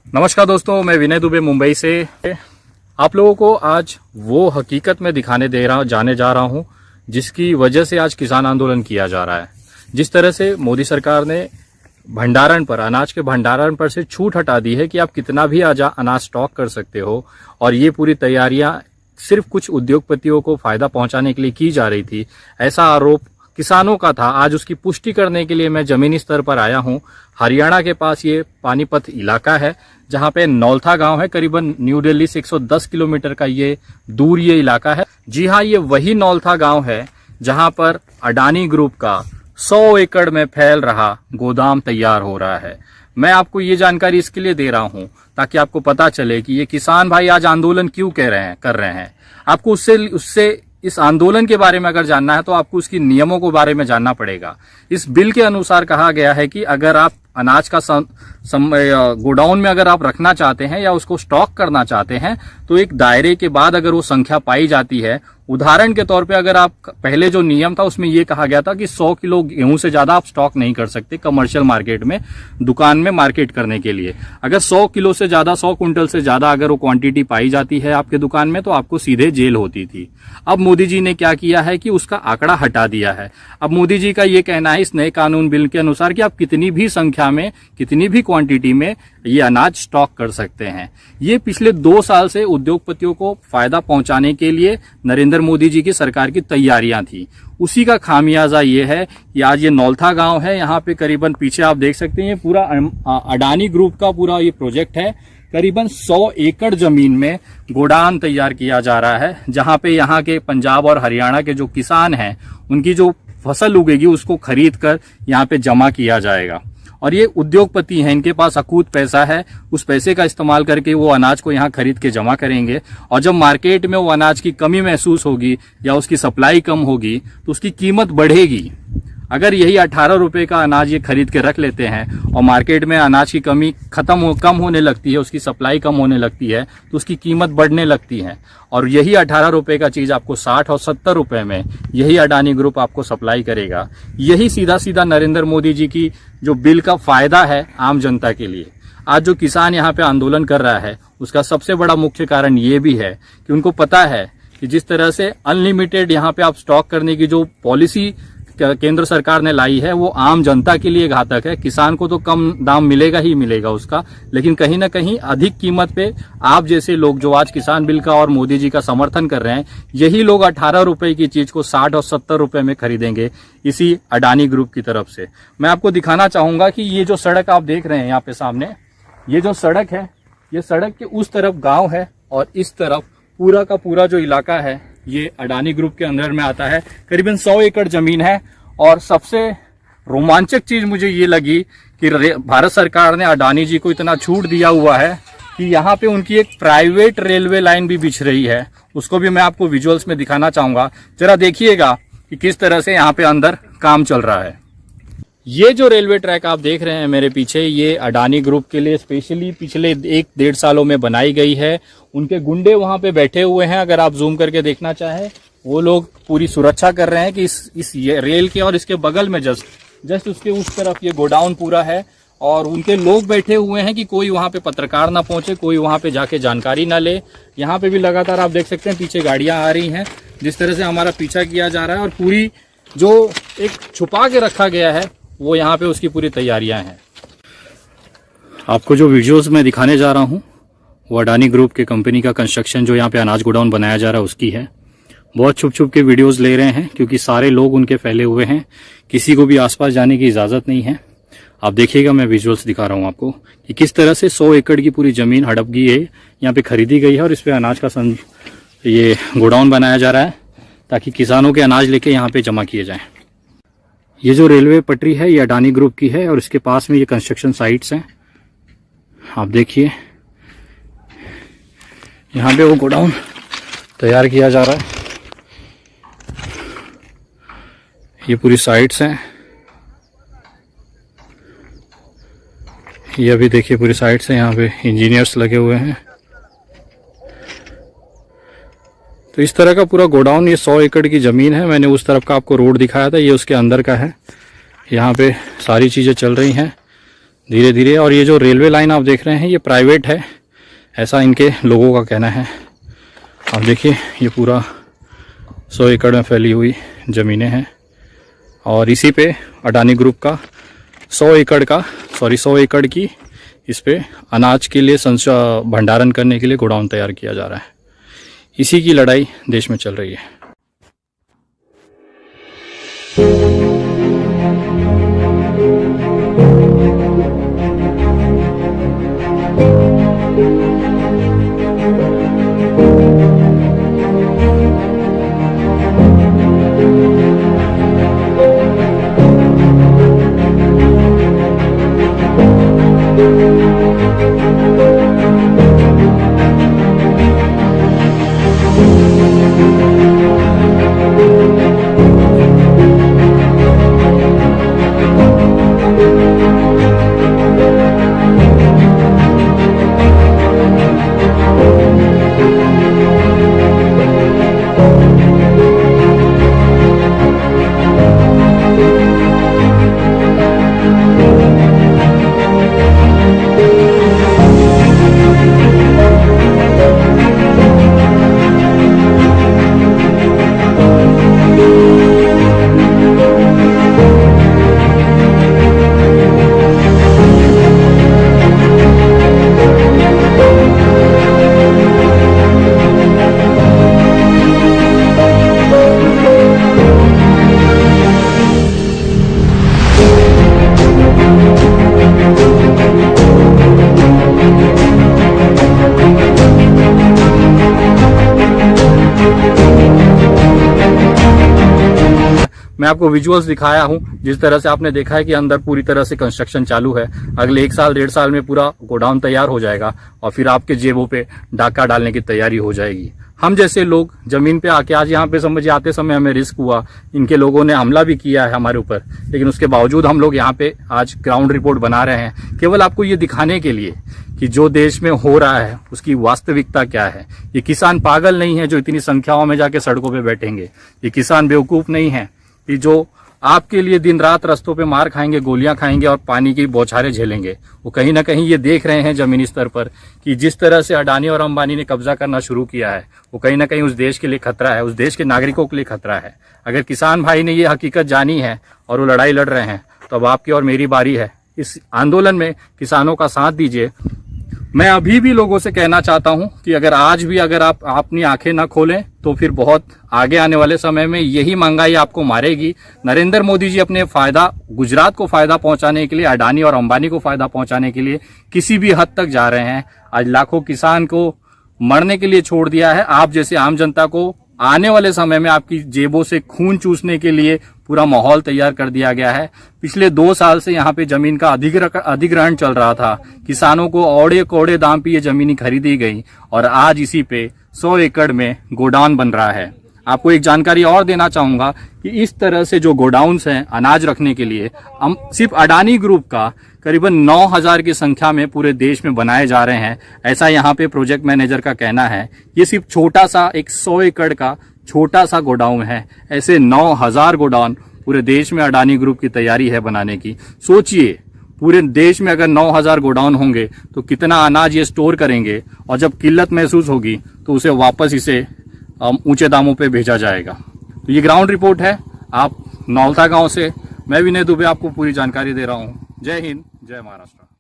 नमस्कार दोस्तों, मैं विनय दुबे मुंबई से आप लोगों को आज वो हकीकत में दिखाने जाने जा रहा हूं जिसकी वजह से आज किसान आंदोलन किया जा रहा है। जिस तरह से मोदी सरकार ने भंडारण पर, अनाज के भंडारण पर से छूट हटा दी है कि आप कितना भी अनाज स्टॉक कर सकते हो, और ये पूरी तैयारियां सिर्फ कुछ उद्योगपतियों को फायदा पहुंचाने के लिए की जा रही थी, ऐसा आरोप किसानों का था। आज उसकी पुष्टि करने के लिए मैं जमीनी स्तर पर आया हूं। हरियाणा के पास ये पानीपत इलाका है जहां पे नौलथा गांव है। करीबन न्यू दिल्ली से 110 किलोमीटर का ये दूर ये इलाका है। जी हाँ, ये वही नौलथा गांव है जहां पर अडानी ग्रुप का 100 एकड़ में फैल रहा गोदाम तैयार हो रहा है। मैं आपको ये जानकारी इसके लिए दे रहा हूं ताकि आपको पता चले कि ये किसान भाई आज आंदोलन क्यों कर रहे हैं। आपको उससे इस आंदोलन के बारे में अगर जानना है तो आपको उसकी नियमों के बारे में जानना पड़ेगा। इस बिल के अनुसार कहा गया है कि अगर आप अनाज का गोडाउन में अगर आप रखना चाहते हैं या उसको स्टॉक करना चाहते हैं तो एक दायरे के बाद अगर वो संख्या पाई जाती है, उदाहरण के तौर पे अगर आप पहले जो नियम था उसमें ये कहा गया था कि 100 किलो गेहूं से ज्यादा आप स्टॉक नहीं कर सकते कमर्शियल मार्केट में, दुकान में मार्केट करने के लिए। अगर 100 किलो से ज्यादा, 100 क्विंटल से ज्यादा अगर वो क्वांटिटी पाई जाती है आपके दुकान में तो आपको सीधे जेल होती थी। अब मोदी जी ने क्या किया है कि उसका आंकड़ा हटा दिया है। अब मोदी जी का ये कहना है इस नए कानून बिल के अनुसार कि आप कितनी भी संख्या में, कितनी भी क्वांटिटी में ये अनाज स्टॉक कर सकते हैं। ये पिछले 2 साल से उद्योगपतियों को फायदा पहुंचाने के लिए नरेंद्र मोदी जी की सरकार की तैयारियां थी। उसी का खामियाजा ये है कि आज ये नौलथा गांव है। यहाँ पे करीबन पीछे आप देख सकते हैं पूरा अडानी ग्रुप का पूरा ये प्रोजेक्ट है। करीबन 100 एकड़ जमीन में गोडाउन तैयार किया जा रहा है, जहां पे यहाँ के पंजाब और हरियाणा के जो किसान हैं उनकी जो फसल उगेगी उसको खरीद कर यहाँ पे जमा किया जाएगा। और ये उद्योगपति हैं, इनके पास अकूत पैसा है, उस पैसे का इस्तेमाल करके वो अनाज को यहाँ खरीद के जमा करेंगे। और जब मार्केट में वो अनाज की कमी महसूस होगी या उसकी सप्लाई कम होगी तो उसकी कीमत बढ़ेगी। अगर यही 18 रुपए का अनाज ये खरीद के रख लेते हैं और मार्केट में अनाज की कमी कम होने लगती है, उसकी सप्लाई कम होने लगती है तो उसकी कीमत बढ़ने लगती है। और यही 18 रुपए का चीज आपको 60 और 70 रुपए में यही अडानी ग्रुप आपको सप्लाई करेगा। यही सीधा सीधा नरेंद्र मोदी जी की जो बिल का फायदा है आम जनता के लिए। आज जो किसान यहाँ पे आंदोलन कर रहा है उसका सबसे बड़ा मुख्य कारण ये भी है कि उनको पता है कि जिस तरह से अनलिमिटेड यहाँ पे आप स्टॉक करने की जो पॉलिसी केंद्र सरकार ने लाई है वो आम जनता के लिए घातक है। किसान को तो कम दाम मिलेगा ही मिलेगा उसका, लेकिन कहीं ना कहीं अधिक कीमत पे आप जैसे लोग जो आज किसान बिल का और मोदी जी का समर्थन कर रहे हैं, यही लोग 18 रुपए की चीज को 60 और 70 रुपए में खरीदेंगे इसी अडानी ग्रुप की तरफ से। मैं आपको दिखाना चाहूंगा कि ये जो सड़क आप देख रहे हैं यहाँ पे सामने, ये जो सड़क है, ये सड़क के उस तरफ गाँव है और इस तरफ पूरा का पूरा जो इलाका है ये अडानी ग्रुप के अंदर में आता है। करीबन 100 एकड़ जमीन है। और सबसे रोमांचक चीज मुझे ये लगी कि भारत सरकार ने अडानी जी को इतना छूट दिया हुआ है कि यहाँ पे उनकी एक प्राइवेट रेलवे लाइन भी बिछ रही है। उसको भी मैं आपको विजुअल्स में दिखाना चाहूंगा, जरा देखिएगा कि किस तरह से यहाँ पे अंदर काम चल रहा है। ये जो रेलवे ट्रैक आप देख रहे हैं मेरे पीछे, ये अडानी ग्रुप के लिए स्पेशली पिछले 1-1.5 सालों में बनाई गई है। उनके गुंडे वहां पे बैठे हुए हैं, अगर आप जूम करके देखना चाहें वो लोग पूरी सुरक्षा कर रहे हैं कि इस रेल के और इसके बगल में जस्ट उसके उस तरफ ये गोडाउन पूरा है। और उनके लोग बैठे हुए हैं कि कोई वहां पे पत्रकार ना पहुंचे, कोई वहां पे जाके जानकारी ना ले। यहाँ पे भी लगातार आप देख सकते हैं पीछे गाड़ियां आ रही हैं, जिस तरह से हमारा पीछा किया जा रहा है। और पूरी जो एक छुपा के रखा गया है वो यहाँ पे उसकी पूरी तैयारियां हैं। आपको जो वीडियोस में दिखाने जा रहा हूँ वो अडानी ग्रुप के कंपनी का कंस्ट्रक्शन जो यहाँ पे अनाज गोडाउन बनाया जा रहा है उसकी है। बहुत छुप छुप के वीडियोस ले रहे हैं क्योंकि सारे लोग उनके फैले हुए हैं, किसी को भी आसपास जाने की इजाजत नहीं है। आप देखिएगा, मैं विजुअल्स दिखा रहा हूँ आपको कि किस तरह से 100 एकड़ की पूरी जमीन हड़प गई है, यहाँ पे खरीदी गई है और इस पे अनाज का ये गोडाउन बनाया जा रहा है ताकि किसानों के अनाज लेके यहाँ पे जमा किए जाएं। ये जो रेलवे पटरी है ये अडानी ग्रुप की है और इसके पास में ये कंस्ट्रक्शन साइट्स हैं। आप देखिए यहाँ पे वो गोडाउन तैयार किया जा रहा है। ये पूरी साइट्स हैं, ये अभी देखिए पूरी साइट्स हैं, यहाँ पे इंजीनियर्स लगे हुए हैं। तो इस तरह का पूरा गोडाउन, ये 100 एकड़ की ज़मीन है। मैंने उस तरफ का आपको रोड दिखाया था, ये उसके अंदर का है। यहाँ पे सारी चीज़ें चल रही हैं। धीरे धीरे। और ये जो रेलवे लाइन आप देख रहे हैं ये प्राइवेट है, ऐसा इनके लोगों का कहना है। आप देखिए ये पूरा 100 एकड़ में फैली हुई ज़मीनें हैं और इसी पे अडानी ग्रुप का 100 एकड़ की इस पे अनाज के लिए भंडारण करने के लिए गोडाउन तैयार किया जा रहा है। इसी की लड़ाई देश में चल रही है। मैं आपको विजुअल्स दिखाया हूं। जिस तरह से आपने देखा है कि अंदर पूरी तरह से कंस्ट्रक्शन चालू है। अगले 1 साल 1.5 साल में पूरा गोडाउन तैयार हो जाएगा और फिर आपके जेबों पे डाका डालने की तैयारी हो जाएगी। हम जैसे लोग जमीन पे आके आज यहाँ पे समझिए आते समय हमें रिस्क हुआ, इनके लोगों ने हमला भी किया है हमारे ऊपर, लेकिन उसके बावजूद हम लोग यहाँ पे आज ग्राउंड रिपोर्ट बना रहे हैं, केवल आपको ये दिखाने के लिए कि जो देश में हो रहा है उसकी वास्तविकता क्या है। ये किसान पागल नहीं है जो इतनी संख्याओं में जाके सड़कों पे बैठेंगे। ये किसान बेवकूफ नहीं है कि जो आपके लिए दिन रात रास्तों पे मार खाएंगे, गोलियां खाएंगे और पानी की बौछारें झेलेंगे। वो कहीं ना कहीं ये देख रहे हैं जमीनी स्तर पर कि जिस तरह से अडानी और अंबानी ने कब्जा करना शुरू किया है वो कहीं ना कहीं उस देश के लिए खतरा है, उस देश के नागरिकों के लिए खतरा है। अगर किसान भाई ने ये हकीकत जानी है और वो लड़ाई लड़ रहे हैं तो अब आपकी और मेरी बारी है। इस आंदोलन में किसानों का साथ दीजिए। मैं अभी भी लोगों से कहना चाहता हूं कि अगर आज भी अगर आप अपनी आंखें ना खोलें तो फिर बहुत आगे आने वाले समय में यही महंगाई आपको मारेगी। नरेंद्र मोदी जी अपने फायदा, गुजरात को फायदा पहुंचाने के लिए, अडानी और अंबानी को फायदा पहुंचाने के लिए किसी भी हद तक जा रहे हैं। आज लाखों किसान को मरने के लिए छोड़ दिया है। आप जैसे आम जनता को आने वाले समय में आपकी जेबों से खून चूसने के लिए पूरा माहौल तैयार कर दिया गया है। पिछले 2 साल से यहाँ पे जमीन का अधिग्रहण चल रहा था। किसानों को औड़े कोड़े दाम पे ये जमीनी खरीदी गई और आज इसी पे 100 एकड़ में गोडाउन बन रहा है। आपको एक जानकारी और देना चाहूंगा कि इस तरह से जो गोडाउन्स हैं अनाज रखने के लिए, हम सिर्फ अडानी ग्रुप का करीबन 9000 की संख्या में पूरे देश में बनाए जा रहे हैं, ऐसा यहाँ पे प्रोजेक्ट मैनेजर का कहना है। ये सिर्फ छोटा सा एक 100 एकड़ का छोटा सा गोडाउन है। ऐसे 9000 गोडाउन पूरे देश में अडानी ग्रुप की तैयारी है बनाने की। सोचिए पूरे देश में अगर 9000 गोडाउन होंगे तो कितना अनाज ये स्टोर करेंगे और जब किल्लत महसूस होगी तो उसे वापस इसे ऊंचे दामों पे भेजा जाएगा। तो ये ग्राउंड रिपोर्ट है आप नौलता गांव से। मैं विनय दुबे आपको पूरी जानकारी दे रहा हूँ। जय हिंद, जय महाराष्ट्र।